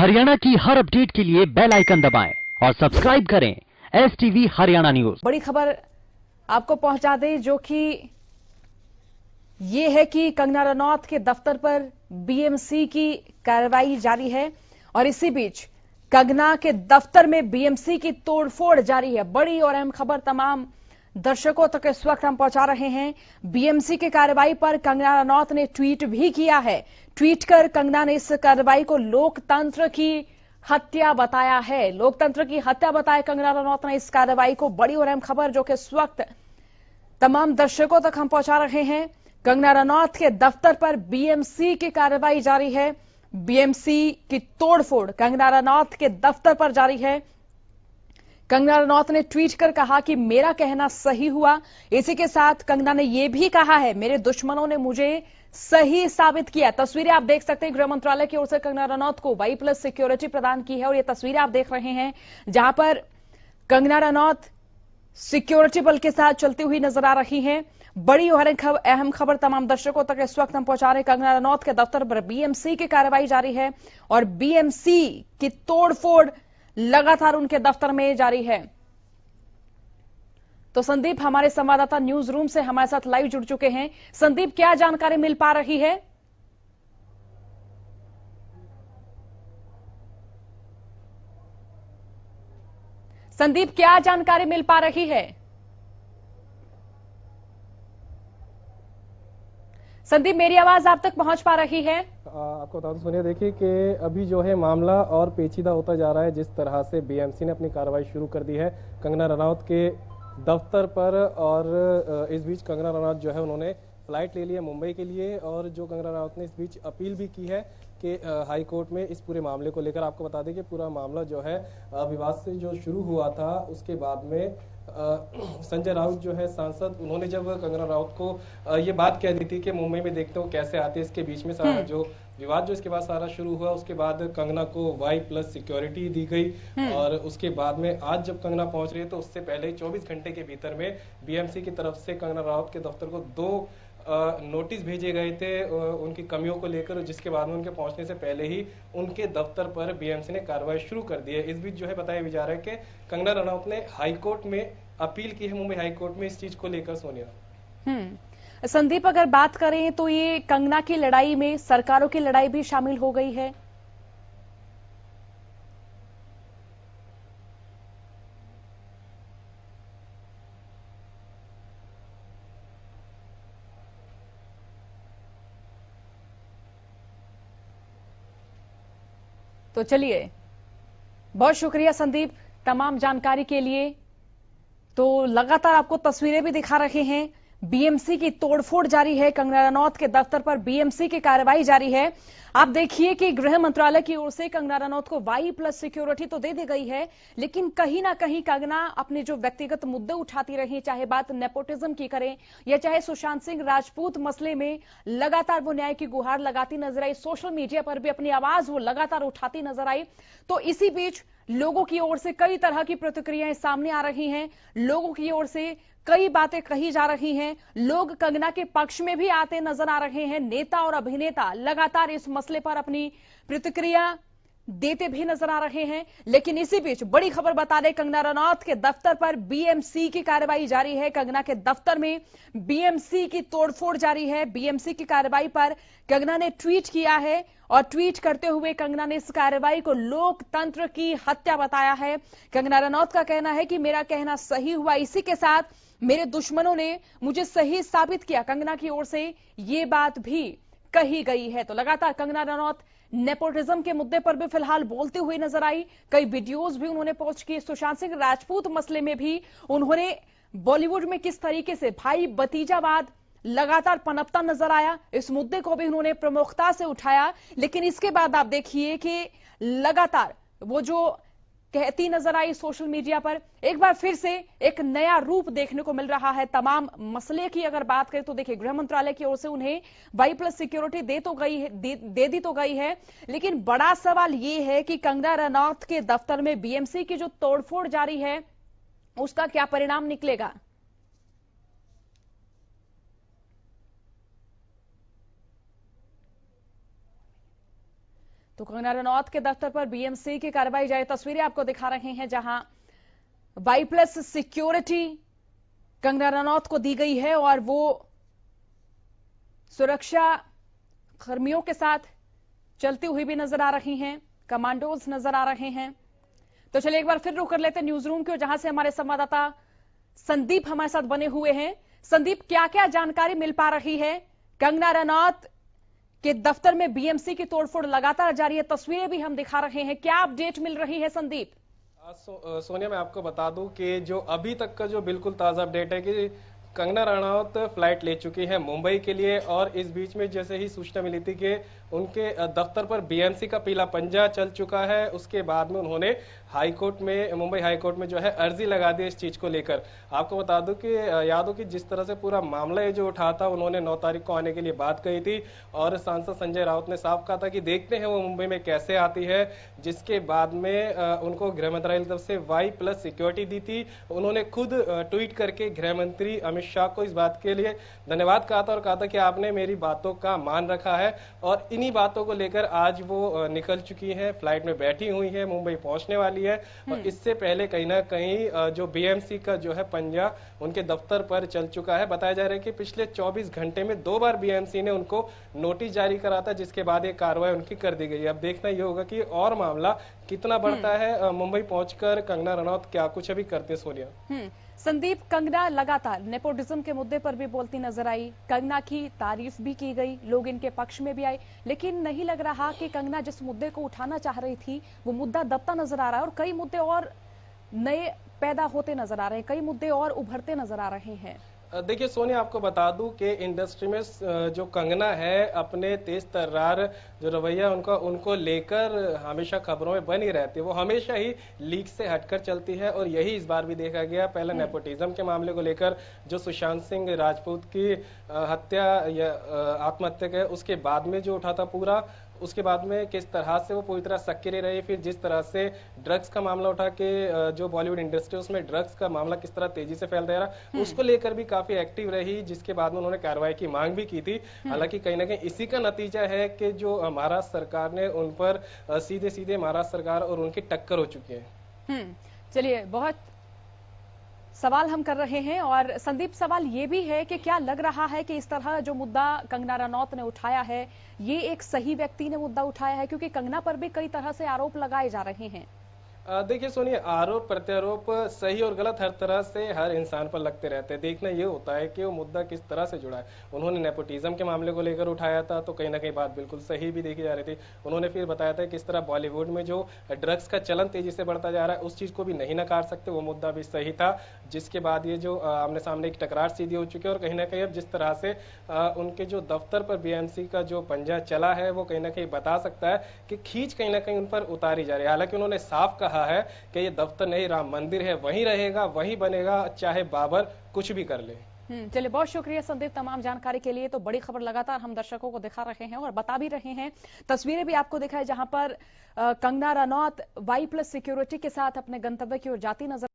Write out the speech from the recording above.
हरियाणा की हर अपडेट के लिए बेल आइकन दबाएं और सब्सक्राइब करें STV हरियाणा न्यूज। बड़ी खबर आपको पहुंचा दें जो कि ये है कि कंगना रनौत के दफ्तर पर BMC की कार्रवाई जारी है और इसी बीच कंगना के दफ्तर में BMC की तोड़फोड़ जारी है। बड़ी और अहम खबर तमाम दर्शकों तक इस वक्त हम पहुंचा रहे हैं। BMC की कार्रवाई पर कंगना रनौत ने ट्वीट भी किया है। ट्वीट कर कंगना ने इस कार्रवाई को लोकतंत्र की हत्या बताया है। लोकतंत्र की हत्या बताया कंगना रनौत ने इस कार्रवाई को। बड़ी और अहम खबर जो कि इस वक्त तमाम दर्शकों तक हम पहुंचा रहे हैं। कंगना रनौत के दफ्तर पर BMC की कार्रवाई जारी है। BMC की तोड़फोड़ कंगना रनौत के दफ्तर पर जारी है। कंगना रनौत ने ट्वीट कर कहा कि मेरा कहना सही हुआ। इसी के साथ कंगना ने यह भी कहा है, मेरे दुश्मनों ने मुझे सही साबित किया। तस्वीरें आप देख सकते हैं, गृह मंत्रालय की ओर से कंगना रनौत को Y+ सिक्योरिटी प्रदान की है और ये तस्वीरें आप देख रहे हैं जहां पर कंगना रनौत सिक्योरिटी बल के साथ चलती हुई नजर आ रही हैं। बड़ी और अहम खबर तमाम दर्शकों तक इस वक्त हम पहुंचा रहे हैं। कंगना रनौत के दफ्तर पर BMC की कार्रवाई जारी है और BMC की तोड़फोड़ लगातार उनके दफ्तर में जारी है। तो संदीप हमारे संवाददाता न्यूज रूम से हमारे साथ लाइव जुड़ चुके हैं। संदीप, क्या जानकारी मिल पा रही है? संदीप, क्या जानकारी मिल पा रही है? संदीप, मेरी आवाज आप तक पहुंच पा रही है? आपको बता दूं सोनिया, देखिए कि अभी जो है मामला और पेचीदा होता जा रहा है। जिस तरह से BMC ने अपनी कार्रवाई शुरू कर दी है कंगना रनौत के दफ्तर पर, और इस बीच कंगना रनौत जो है उन्होंने फ्लाइट ले लिया मुंबई के लिए। और जो कंगना रनौत ने इस बीच अपील भी की है कि हाई कोर्ट में इस पूरे मामले को लेकर, आपको बता दें कि पूरा मामला जो है विवाद से जो शुरू हुआ था, उसके बाद में संजय राउत जो है सांसद, उन्होंने जब कंगना राउत को ये बात कह दी थी कि मुंबई में देखते हो कैसे आते हैं, इसके बीच में सारा जो विवाद जो इसके बाद सारा शुरू हुआ। उसके बाद कंगना को Y+ सिक्योरिटी दी गई और उसके बाद में आज जब कंगना पहुंच रही है तो उससे पहले 24 घंटे के भीतर में BMC की तरफ से कंगना राउत के दफ्तर को 2 नोटिस भेजे गए थे उनकी कमियों को लेकर, जिसके बाद में उनके पहुंचने से पहले ही उनके दफ्तर पर BMC ने कार्रवाई शुरू कर दी है। इस बीच जो है बताया जा रहा है कि कंगना रनौत ने हाईकोर्ट में अपील की है, मुंबई हाईकोर्ट में, इस चीज को लेकर सोनिया। संदीप, अगर बात करें तो ये कंगना की लड़ाई में सरकारों की लड़ाई भी शामिल हो गई है। तो चलिए, बहुत शुक्रिया संदीप तमाम जानकारी के लिए। तो लगातार आपको तस्वीरें भी दिखा रहे हैं। BMC की तोड़फोड़ जारी है, कंगना रनौत के दफ्तर पर BMC की कार्रवाई जारी है। आप देखिए कि गृह मंत्रालय की ओर से कंगना रनौत को Y+ सिक्योरिटी तो दे दी गई है, लेकिन कहीं ना कहीं कंगना अपने जो व्यक्तिगत मुद्दे उठाती रही, चाहे बात नेपोटिज्म की करें या चाहे सुशांत सिंह राजपूत मसले में, लगातार वो न्याय की गुहार लगाती नजर आई। सोशल मीडिया पर भी अपनी आवाज वो लगातार उठाती नजर आई। तो इसी बीच लोगों की ओर से कई तरह की प्रतिक्रियाएं सामने आ रही हैं। लोगों की ओर से कई बातें कही जा रही हैं। लोग कंगना के पक्ष में भी आते नजर आ रहे हैं। नेता और अभिनेता लगातार इस मसले पर अपनी प्रतिक्रिया देते भी नजर आ रहे हैं। लेकिन इसी बीच बड़ी खबर बता दें, कंगना रनौत के दफ्तर पर BMC की कार्रवाई जारी है। कंगना के दफ्तर में BMC की तोड़फोड़ जारी है। BMC की कार्रवाई पर कंगना ने ट्वीट किया है और ट्वीट करते हुए कंगना ने इस कार्रवाई को लोकतंत्र की हत्या बताया है। कंगना रनौत का कहना है कि मेरा कहना सही हुआ। इसी के साथ मेरे दुश्मनों ने मुझे सही साबित किया। कंगना की ओर से यह बात भी कही गई है। तो लगातार कंगना रनौत नेपोटिज्म के मुद्दे पर भी फिलहाल बोलते हुए नजर आई। कई वीडियोस भी उन्होंने पोस्ट किए। सुशांत सिंह राजपूत मसले में भी उन्होंने बॉलीवुड में किस तरीके से भाई भतीजावाद लगातार पनपता नजर आया, इस मुद्दे को भी उन्होंने प्रमुखता से उठाया। लेकिन इसके बाद आप देखिए कि लगातार वो जो कहती नजर आई सोशल मीडिया पर, एक बार फिर से एक नया रूप देखने को मिल रहा है। तमाम मसले की अगर बात करें तो देखिए, गृह मंत्रालय की ओर से उन्हें Y+ सिक्योरिटी दे दी तो गई है, लेकिन बड़ा सवाल यह है कि कंगना रनौत के दफ्तर में BMC की जो तोड़फोड़ जारी है उसका क्या परिणाम निकलेगा। तो कंगना रनौत के दफ्तर पर बीएमसी की कार्रवाई जारी तस्वीरें आपको दिखा रहे हैं, जहां वाई+ सिक्योरिटी कंगना रनौत को दी गई है और वो सुरक्षा कर्मियों के साथ चलती हुई भी नजर आ रही हैं, कमांडोज नजर आ रहे हैं। तो चलिए एक बार फिर रुक कर लेते हैं न्यूज रूम को, जहां से हमारे संवाददाता संदीप हमारे साथ बने हुए हैं। संदीप, क्या क्या जानकारी मिल पा रही है? कंगना रनौत के दफ्तर में बीएमसी की तोड़फोड़ लगातार जारी है, तस्वीरें भी हम दिखा रहे हैं, क्या अपडेट मिल रही है संदीप? सोनिया, मैं आपको बता दूं कि जो अभी तक का जो बिल्कुल ताजा अपडेट है कि कंगना रनौत फ्लाइट ले चुकी है मुंबई के लिए, और इस बीच में जैसे ही सूचना मिली थी कि उनके दफ्तर पर बीएमसी का पीला पंजा चल चुका है, उसके बाद में उन्होंने हाईकोर्ट में, मुंबई हाईकोर्ट में जो है अर्जी लगा दी इस चीज को लेकर। आपको बता दूं कि याद हो कि जिस तरह से पूरा मामला ये जो उठा था, उन्होंने 9 तारीख को आने के लिए बात कही थी और सांसद संजय राउत ने साफ कहा था कि देखते हैं वो मुंबई में कैसे आती है, जिसके बाद में उनको गृह मंत्रालय की तरफ से वाई+ सिक्योरिटी दी थी। उन्होंने खुद ट्वीट करके गृह मंत्री अमित शाह को इस बात के लिए धन्यवाद कहा था और कहा था कि आपने मेरी बातों का मान रखा है, और इन्हीं बातों को लेकर आज वो निकल चुकी हैं, फ्लाइट में बैठी हुई है, मुंबई पहुंचने वाली है। और इससे पहले कहीं ना कहीं जो बीएमसी का जो है पंजा उनके दफ्तर पर चल चुका है। बताया जा रहा है कि पिछले 24 घंटे में 2 बार बीएमसी ने उनको नोटिस जारी करा था, जिसके बाद ये कार्रवाई उनकी कर दी गई। अब देखना ये होगा कि और मामला कितना बढ़ता है। मुंबई पहुंचकर कंगना रनौत क्या कुछ अभी करते, सोनिया? संदीप, कंगना लगातार नेपोटिज्म के मुद्दे पर भी बोलती नजर आई, कंगना की तारीफ भी की गई, लोग इनके पक्ष में भी आए, लेकिन नहीं लग रहा कि कंगना जिस मुद्दे को उठाना चाह रही थी वो मुद्दा दबता नजर आ रहा है और कई मुद्दे और नए पैदा होते नजर आ रहे हैं, कई मुद्दे और उभरते नजर आ रहे हैं। देखिए सोनिया, आपको बता दूं कि इंडस्ट्री में जो कंगना है, अपने तेज तर्रार जो रवैया उनको लेकर हमेशा खबरों में बनी रहती है। वो हमेशा ही लीक से हटकर चलती है और यही इस बार भी देखा गया। पहले नेपोटिज्म के मामले को लेकर जो सुशांत सिंह राजपूत की हत्या या आत्महत्या के उसके बाद में जो उठा था पूरा, उसके बाद में किस तरह से वो पूरी तरह सक्रिय रही, फिर जिस तरह से ड्रग्स का मामला उठा के जो बॉलीवुड इंडस्ट्री उसमें ड्रग्स का मामला किस तरह तेजी से फैलता रहा, उसको लेकर भी काफी एक्टिव रही, जिसके बाद में उन्होंने कार्रवाई की मांग भी की थी। हालांकि कहीं ना कहीं इसी का नतीजा है कि जो महाराष्ट्र सरकार ने उन पर सीधे सीधे महाराष्ट्र सरकार और उनकी टक्कर हो चुकी है। चलिए, बहुत सवाल हम कर रहे हैं और संदीप, सवाल ये भी है कि क्या लग रहा है कि इस तरह जो मुद्दा कंगना रनौत ने उठाया है, ये एक सही व्यक्ति ने मुद्दा उठाया है? क्योंकि कंगना पर भी कई तरह से आरोप लगाए जा रहे हैं। देखिए सोनिया, आरोप प्रत्यारोप सही और गलत हर तरह से हर इंसान पर लगते रहते हैं। देखना ये होता है कि वो मुद्दा किस तरह से जुड़ा है। उन्होंने नेपोटिज्म के मामले को लेकर उठाया था, तो कहीं ना कहीं बात बिल्कुल सही भी देखी जा रही थी। उन्होंने फिर बताया था किस तरह बॉलीवुड में जो ड्रग्स का चलन तेजी से बढ़ता जा रहा है, उस चीज को भी नहीं नकार सकते, वो मुद्दा भी सही था। जिसके बाद ये जो आमने सामने एक टकरार सीधी हो चुकी है और कहीं ना कहीं अब जिस तरह से उनके जो दफ्तर पर बीएमसी का जो पंजा चला है, वो कहीं ना कहीं बता सकता है कि खींच कहीं ना कहीं उन पर उतारी जा रही है। हालांकि उन्होंने साफ कहा है कि ये दफ्तर नहीं, राम मंदिर है, वहीं रहेगा, वहीं बनेगा, चाहे बाबर कुछ भी कर ले। चलिए, बहुत शुक्रिया संदीप तमाम जानकारी के लिए। तो बड़ी खबर लगातार हम दर्शकों को दिखा रहे हैं और बता भी रहे हैं, तस्वीरें भी आपको दिखाई, जहां पर कंगना रनौत वाई+ सिक्योरिटी के साथ अपने गंतव्य की ओर जाती नजर